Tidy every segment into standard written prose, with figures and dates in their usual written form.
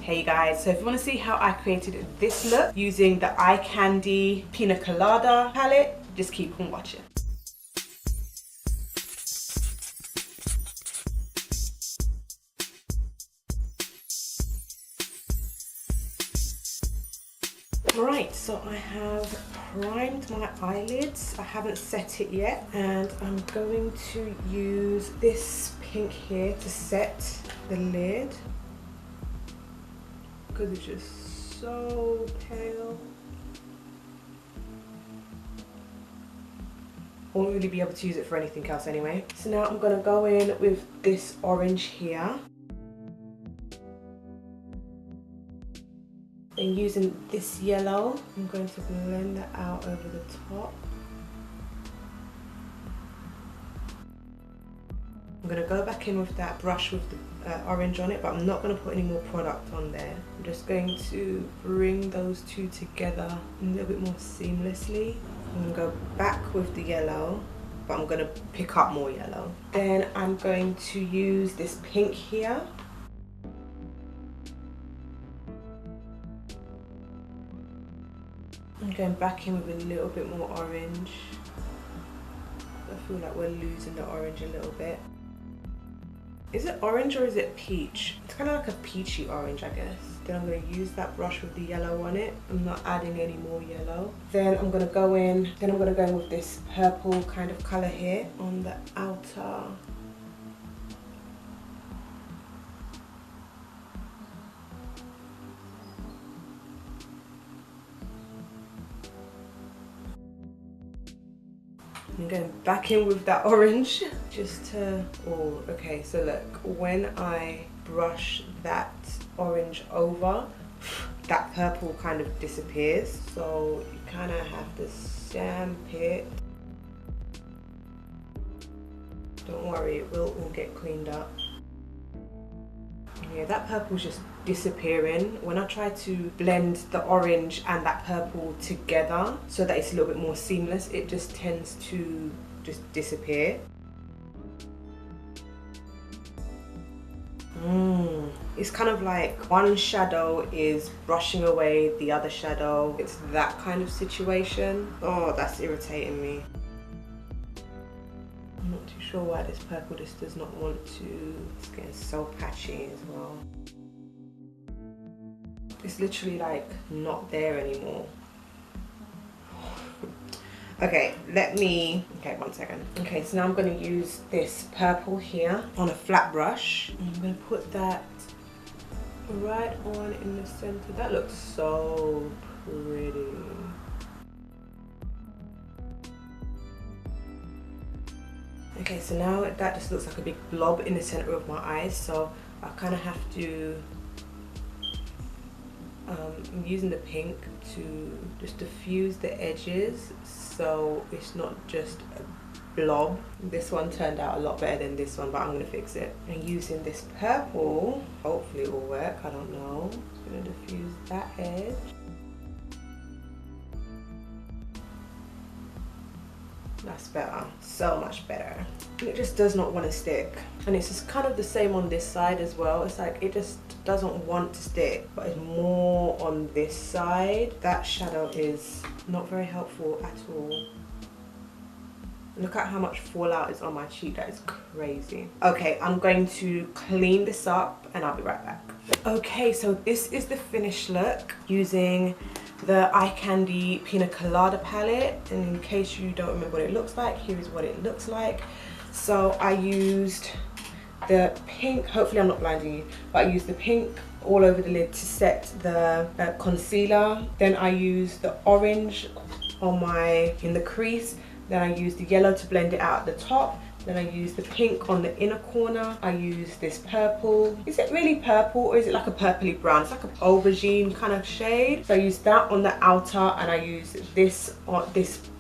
Hey guys, so if you want to see how I created this look using the iCandy Pina Colada palette, just keep on watching. Right, so I have primed my eyelids. I haven't set it yet, and I'm going to use this pink here to set the lid because it's just so pale. I won't really be able to use it for anything else anyway. So now I'm going to go in with this orange here. Then using this yellow, I'm going to blend that out over the top. I'm going to go back in with that brush with the orange on it, but I'm not going to put any more product on there. I'm just going to bring those two together a little bit more seamlessly. I'm going to go back with the yellow, but I'm going to pick up more yellow. Then I'm going to use this pink here. I'm going back in with a little bit more orange. I feel like we're losing the orange a little bit. Is it orange or is it peach? It's kind of like a peachy orange, I guess. Then I'm going to use that brush with the yellow on it. I'm not adding any more yellow. Then I'm going to go in with this purple kind of colour here on the outer. I'm going back in with that orange just to, oh, okay, so look, when I brush that orange over, that purple kind of disappears. So you kind of have to stamp it. Don't worry, it will all get cleaned up. Yeah, that purple's just disappearing. When I try to blend the orange and that purple together so that it's a little bit more seamless, it just tends to just disappear. It's kind of like one shadow is brushing away the other shadow. It's that kind of situation. Oh, that's irritating me. I'm not too sure why this purple just does not want to. It's getting so patchy as well. It's literally like not there anymore. Okay, okay, 1 second. Okay, so now I'm going to use this purple here on a flat brush. I'm going to put that right on in the center. That looks so pretty. Okay, so now that just looks like a big blob in the center of my eyes, so I kind of have to, I'm using the pink to just diffuse the edges so it's not just a blob. This one turned out a lot better than this one, but I'm going to fix it. And using this purple, hopefully it will work, I don't know. I'm going to diffuse that edge. That's better, so much better. It just does not want to stick, and it's just kind of the same on this side as well. It's like it just doesn't want to stick, but it's more on this side. That shadow is not very helpful at all. Look at how much fallout is on my cheek. That is crazy. Okay, I'm going to clean this up and I'll be right back. Okay, so this is the finished look using the iCandy Pina Colada palette, and in case you don't remember what it looks like, here is what it looks like. So I used the pink, hopefully I'm not blinding you, but I used the pink all over the lid to set the concealer. Then I used the orange on in the crease. Then I used the yellow to blend it out at the top. Then I used the pink on the inner corner. I used this purple. Is it really purple or is it like a purpley brown? It's like an aubergine kind of shade. So I used that on the outer, and I used this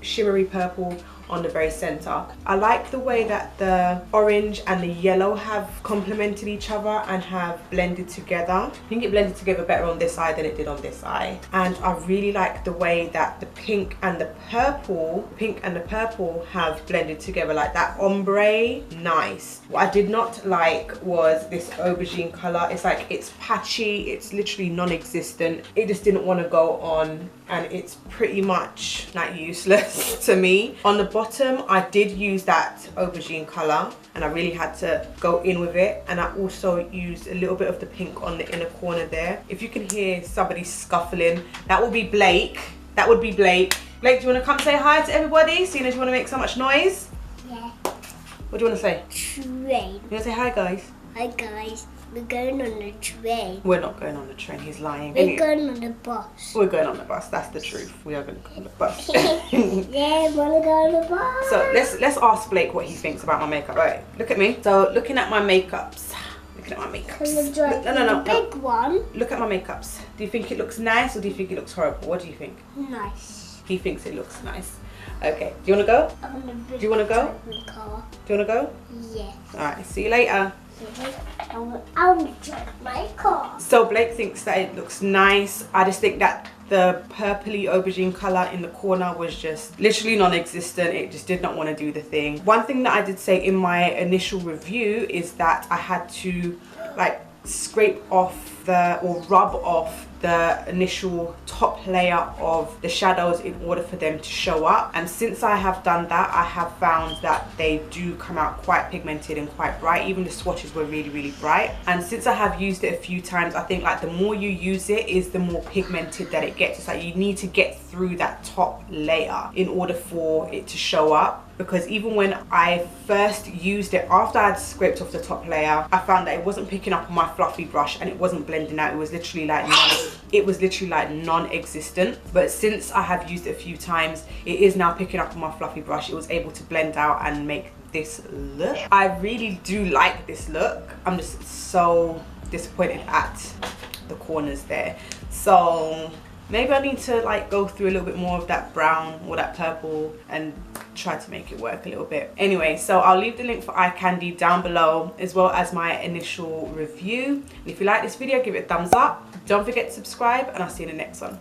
shimmery purple on the very center. I like the way that the orange and the yellow have complemented each other and have blended together. I think it blended together better on this side than it did on this side. And I really like the way that the pink and the purple have blended together, like that ombre, nice. What I did not like was this aubergine color. It's like, it's patchy, it's literally non-existent. It just didn't want to go on, and it's pretty much like useless to me. On the bottom, I did use that aubergine color, and I really had to go in with it. And I also used a little bit of the pink on the inner corner there. If you can hear somebody scuffling, that will be Blake. That would be Blake. Blake, do you want to come say hi to everybody, seeing as you want to make so much noise? Yeah. What do you want to say? Train. You want to say hi, guys? Hi guys, we're going on the train. We're not going on the train, he's lying. We're going on the bus. We're going on the bus, that's the truth. We are going to go on the bus. Yeah, wanna go on the bus. So let's ask Blake what he thinks about my makeup. Right, look at me. So looking at my makeups. Looking at my makeups. No. Big one. Look at my makeups. Do you think it looks nice or do you think it looks horrible? What do you think? Nice. He thinks it looks nice. Okay, do you want to go? Do you want to go? Car. Do you want to go? Yes. Alright, see you later. I want to drive my car. So Blake thinks that it looks nice. I just think that the purpley aubergine color in the corner was just literally non-existent. It just did not want to do the thing. One thing that I did say in my initial review is that I had to like scrape off or rub off the initial top layer of the shadows in order for them to show up. And since I have done that, I have found that they do come out quite pigmented and quite bright. Even the swatches were really bright. And since I have used it a few times, I think like the more you use it is the more pigmented that it gets. It's like you need to get through that top layer in order for it to show up. Because even when I first used it, after I had scraped off the top layer, I found that it wasn't picking up on my fluffy brush and it wasn't blending out. It was literally like non-existent. But since I have used it a few times, it is now picking up on my fluffy brush. It was able to blend out and make this look. I really do like this look. I'm just so disappointed at the corners there. So maybe I need to like go through a little bit more of that brown or that purple and try to make it work a little bit. Anyway, so I'll leave the link for iCandy down below, as well as my initial review. And if you like this video, give it a thumbs up. Don't forget to subscribe, and I'll see you in the next one.